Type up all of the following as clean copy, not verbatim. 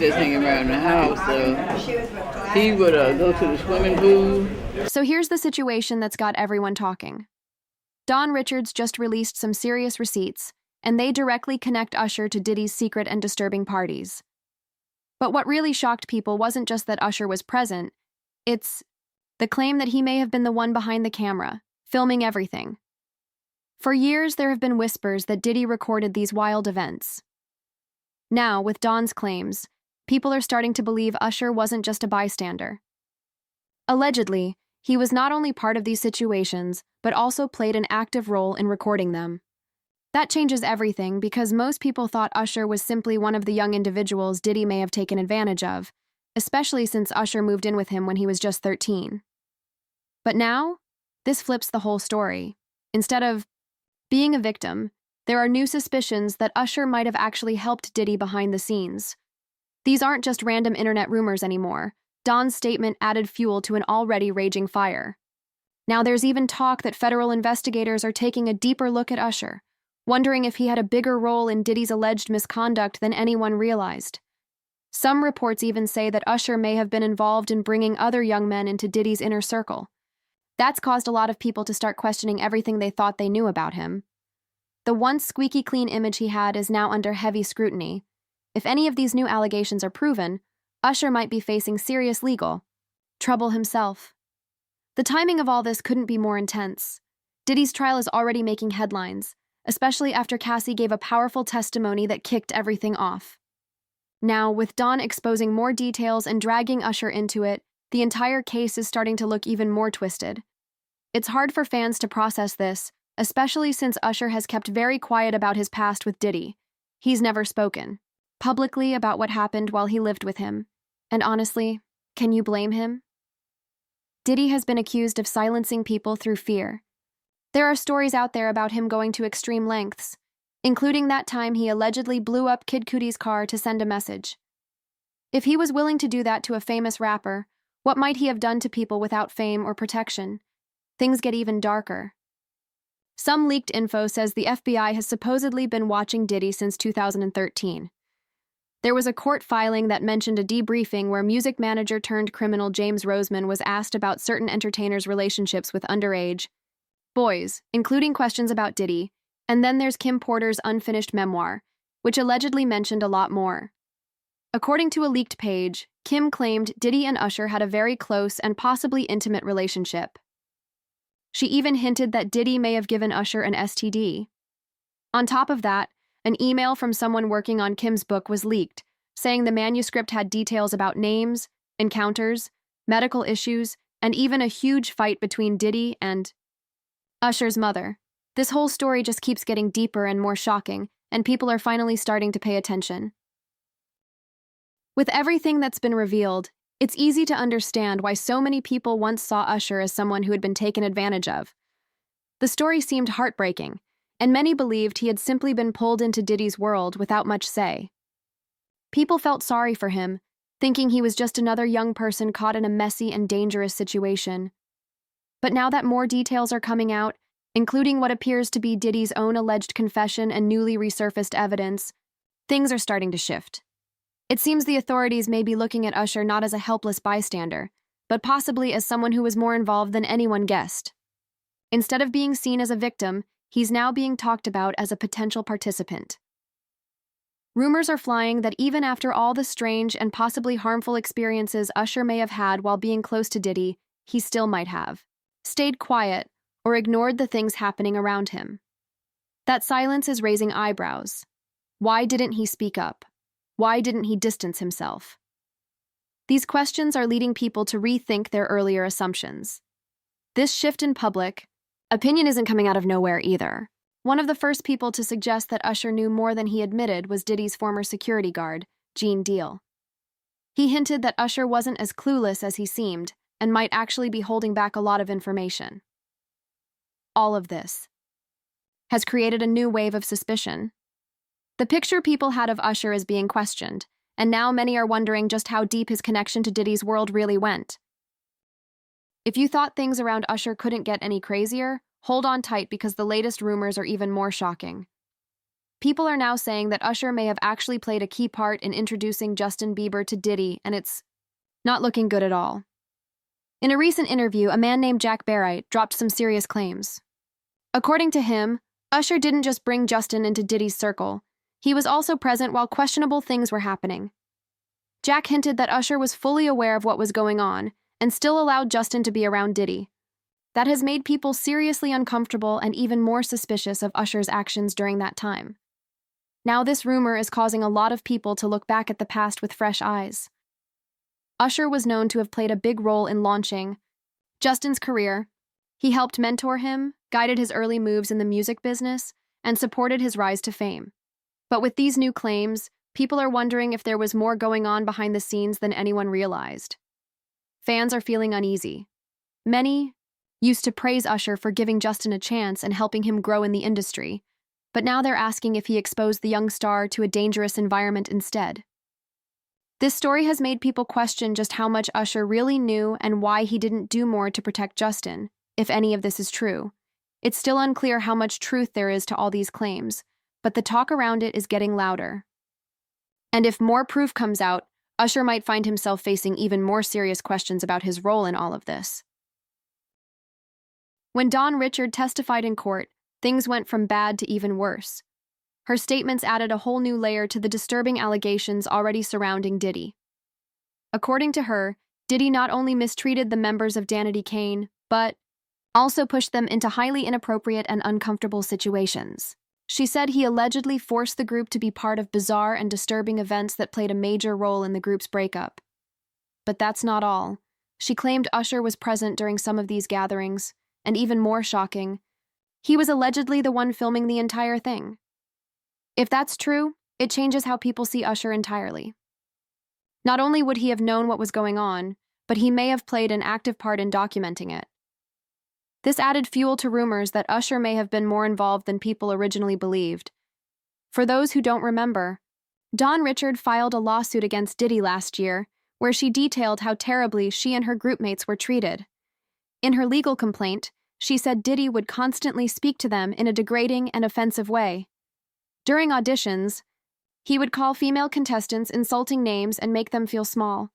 just hanging around the house, so he would go to the swimming pool. So here's the situation that's got everyone talking. Don Richards just released some serious receipts, and they directly connect Usher to Diddy's secret and disturbing parties. But what really shocked people wasn't just that Usher was present, it's the claim that he may have been the one behind the camera, filming everything. For years, there have been whispers that Diddy recorded these wild events. Now, with Don's claims, people are starting to believe Usher wasn't just a bystander. Allegedly, he was not only part of these situations, but also played an active role in recording them. That changes everything because most people thought Usher was simply one of the young individuals Diddy may have taken advantage of, especially since Usher moved in with him when he was just 13. But now, this flips the whole story. Instead of being a victim, there are new suspicions that Usher might have actually helped Diddy behind the scenes. These aren't just random internet rumors anymore. Don's statement added fuel to an already raging fire. Now there's even talk that federal investigators are taking a deeper look at Usher, wondering if he had a bigger role in Diddy's alleged misconduct than anyone realized. Some reports even say that Usher may have been involved in bringing other young men into Diddy's inner circle. That's caused a lot of people to start questioning everything they thought they knew about him. The once squeaky clean image he had is now under heavy scrutiny. If any of these new allegations are proven, Usher might be facing serious legal trouble himself. The timing of all this couldn't be more intense. Diddy's trial is already making headlines, especially after Cassie gave a powerful testimony that kicked everything off. Now, with Don exposing more details and dragging Usher into it, the entire case is starting to look even more twisted. It's hard for fans to process this, especially since Usher has kept very quiet about his past with Diddy. He's never spoken publicly about what happened while he lived with him. And honestly, can you blame him? Diddy has been accused of silencing people through fear. There are stories out there about him going to extreme lengths, including that time he allegedly blew up Kid Cudi's car to send a message. If he was willing to do that to a famous rapper, what might he have done to people without fame or protection? Things get even darker. Some leaked info says the FBI has supposedly been watching Diddy since 2013. There was a court filing that mentioned a debriefing where music manager turned criminal James Roseman was asked about certain entertainers' relationships with underage boys, including questions about Diddy, and then there's Kim Porter's unfinished memoir, which allegedly mentioned a lot more. According to a leaked page, Kim claimed Diddy and Usher had a very close and possibly intimate relationship. She even hinted that Diddy may have given Usher an STD. On top of that, an email from someone working on Kim's book was leaked, saying the manuscript had details about names, encounters, medical issues, and even a huge fight between Diddy and Usher's mother. This whole story just keeps getting deeper and more shocking, and people are finally starting to pay attention. With everything that's been revealed, it's easy to understand why so many people once saw Usher as someone who had been taken advantage of. The story seemed heartbreaking, and many believed he had simply been pulled into Diddy's world without much say. People felt sorry for him, thinking he was just another young person caught in a messy and dangerous situation. But now that more details are coming out, including what appears to be Diddy's own alleged confession and newly resurfaced evidence, things are starting to shift. It seems the authorities may be looking at Usher not as a helpless bystander, but possibly as someone who was more involved than anyone guessed. Instead of being seen as a victim, he's now being talked about as a potential participant. Rumors are flying that even after all the strange and possibly harmful experiences Usher may have had while being close to Diddy, he still might have stayed quiet or ignored the things happening around him. That silence is raising eyebrows. Why didn't he speak up? Why didn't he distance himself? These questions are leading people to rethink their earlier assumptions. This shift in public opinion isn't coming out of nowhere either. One of the first people to suggest that Usher knew more than he admitted was Diddy's former security guard, Gene Deal. He hinted that Usher wasn't as clueless as he seemed and might actually be holding back a lot of information. All of this has created a new wave of suspicion. The picture people had of Usher is being questioned, and now many are wondering just how deep his connection to Diddy's world really went. If you thought things around Usher couldn't get any crazier, hold on tight because the latest rumors are even more shocking. people are now saying that Usher may have actually played a key part in introducing Justin Bieber to Diddy, and it's not looking good at all. In a recent interview, a man named Jack Barright dropped some serious claims. According to him, Usher didn't just bring Justin into Diddy's circle, he was also present while questionable things were happening. Jack hinted that Usher was fully aware of what was going on and still allowed Justin to be around Diddy. That has made people seriously uncomfortable and even more suspicious of Usher's actions during that time. Now this rumor is causing a lot of people to look back at the past with fresh eyes. Usher was known to have played a big role in launching Justin's career. He helped mentor him, guided his early moves in the music business, and supported his rise to fame. But with these new claims, people are wondering if there was more going on behind the scenes than anyone realized. Fans are feeling uneasy. Many used to praise Usher for giving Justin a chance and helping him grow in the industry, but now they're asking if he exposed the young star to a dangerous environment instead. This story has made people question just how much Usher really knew and why he didn't do more to protect Justin, if any of this is true. It's still unclear how much truth there is to all these claims, but the talk around it is getting louder. And if more proof comes out, Usher might find himself facing even more serious questions about his role in all of this. When Dawn Richard testified in court, things went from bad to even worse. Her statements added a whole new layer to the disturbing allegations already surrounding Diddy. According to her, Diddy not only mistreated the members of Danity Kane, but also pushed them into highly inappropriate and uncomfortable situations. She said he allegedly forced the group to be part of bizarre and disturbing events that played a major role in the group's breakup. But that's not all. She claimed Usher was present during some of these gatherings, and even more shocking, he was allegedly the one filming the entire thing. If that's true, it changes how people see Usher entirely. Not only would he have known what was going on, but he may have played an active part in documenting it. This added fuel to rumors that Usher may have been more involved than people originally believed. For those who don't remember, Dawn Richard filed a lawsuit against Diddy last year, where she detailed how terribly she and her groupmates were treated. In her legal complaint, she said Diddy would constantly speak to them in a degrading and offensive way. During auditions, he would call female contestants insulting names and make them feel small.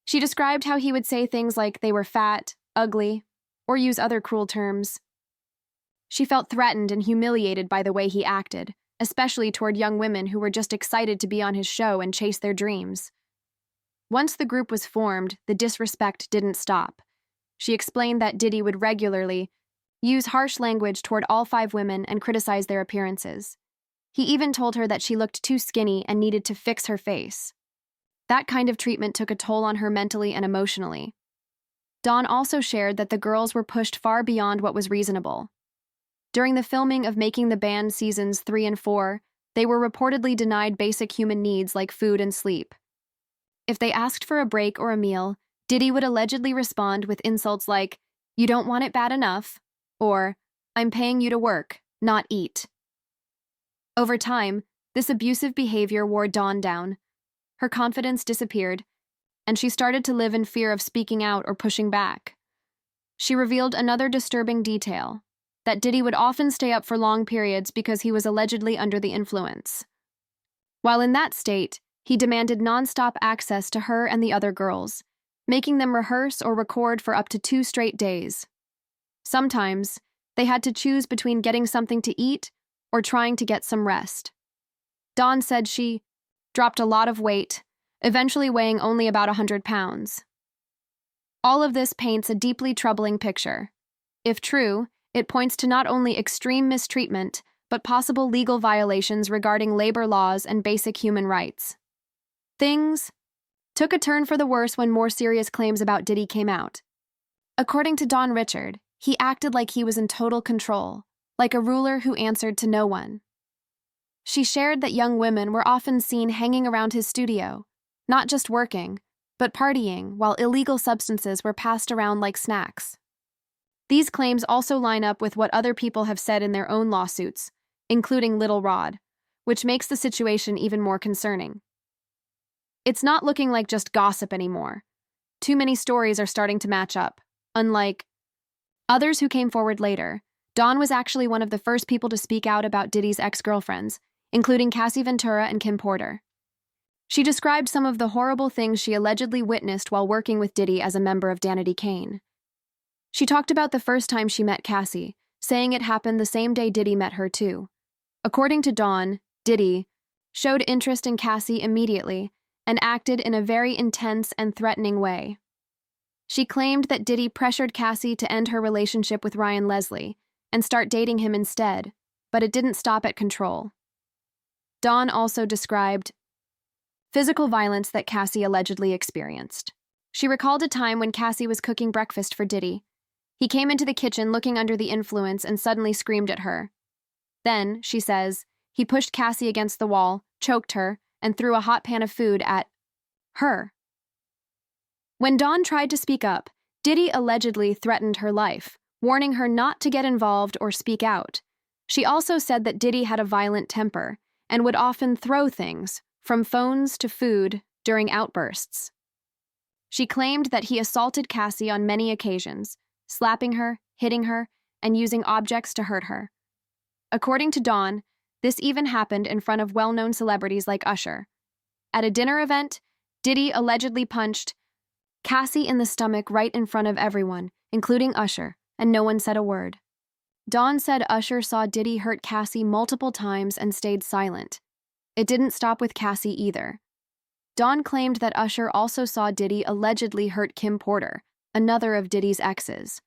She described how he would say things like they were fat, ugly, or use other cruel terms. She felt threatened and humiliated by the way he acted, especially toward young women who were just excited to be on his show and chase their dreams. Once the group was formed, the disrespect didn't stop. She explained that Diddy would regularly use harsh language toward all 5 women and criticize their appearances. He even told her that she looked too skinny and needed to fix her face. That kind of treatment took a toll on her mentally and emotionally. Dawn also shared that the girls were pushed far beyond what was reasonable. During the filming of Making the Band seasons 3 and 4, they were reportedly denied basic human needs like food and sleep. If they asked for a break or a meal, Diddy would allegedly respond with insults like, "You don't want it bad enough," or, "I'm paying you to work, not eat." Over time, this abusive behavior wore Dawn down. Her confidence disappeared, and she started to live in fear of speaking out or pushing back. She revealed another disturbing detail, that Diddy would often stay up for long periods because he was allegedly under the influence. While in that state, he demanded nonstop access to her and the other girls, making them rehearse or record for up to 2 straight days. Sometimes, they had to choose between getting something to eat or trying to get some rest. Dawn said she dropped a lot of weight, eventually weighing only about 100 pounds. All of this paints a deeply troubling picture. If true, it points to not only extreme mistreatment, but possible legal violations regarding labor laws and basic human rights. Things took a turn for the worse when more serious claims about Diddy came out. According to Dawn Richard, he acted like he was in total control, like a ruler who answered to no one. She shared that young women were often seen hanging around his studio, not just working, but partying while illegal substances were passed around like snacks. These claims also line up with what other people have said in their own lawsuits, including Little Rod, which makes the situation even more concerning. It's not looking like just gossip anymore. Too many stories are starting to match up. Unlike others who came forward later, Dawn was actually one of the first people to speak out about Diddy's ex-girlfriends, including Cassie Ventura and Kim Porter. She described some of the horrible things she allegedly witnessed while working with Diddy as a member of Danity Kane. She talked about the first time she met Cassie, saying it happened the same day Diddy met her too. According to Dawn, Diddy showed interest in Cassie immediately and acted in a very intense and threatening way. She claimed that Diddy pressured Cassie to end her relationship with Ryan Leslie and start dating him instead, but it didn't stop at control. Dawn also described physical violence that Cassie allegedly experienced. She recalled a time when Cassie was cooking breakfast for Diddy. He came into the kitchen looking under the influence and suddenly screamed at her. Then, she says, he pushed Cassie against the wall, choked her, and threw a hot pan of food at her. When Dawn tried to speak up, Diddy allegedly threatened her life, warning her not to get involved or speak out. She also said that Diddy had a violent temper and would often throw things, from phones to food, during outbursts. She claimed that he assaulted Cassie on many occasions, slapping her, hitting her, and using objects to hurt her. According to Dawn, this even happened in front of well-known celebrities like Usher. At a dinner event, Diddy allegedly punched Cassie in the stomach right in front of everyone, including Usher, and no one said a word. Dawn said Usher saw Diddy hurt Cassie multiple times and stayed silent. It didn't stop with Cassie either. Dawn claimed that Usher also saw Diddy allegedly hurt Kim Porter, another of Diddy's exes.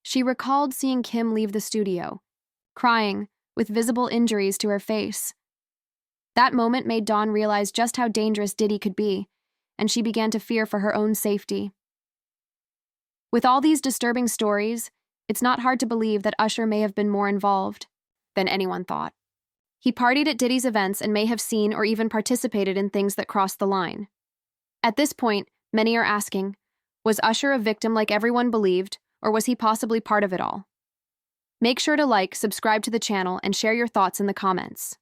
She recalled seeing Kim leave the studio, crying, with visible injuries to her face. That moment made Dawn realize just how dangerous Diddy could be, and she began to fear for her own safety. With all these disturbing stories, it's not hard to believe that Usher may have been more involved than anyone thought. He partied at Diddy's events and may have seen or even participated in things that crossed the line. At this point, many are asking, was Usher a victim like everyone believed, or was he possibly part of it all? Make sure to like, subscribe to the channel, and share your thoughts in the comments.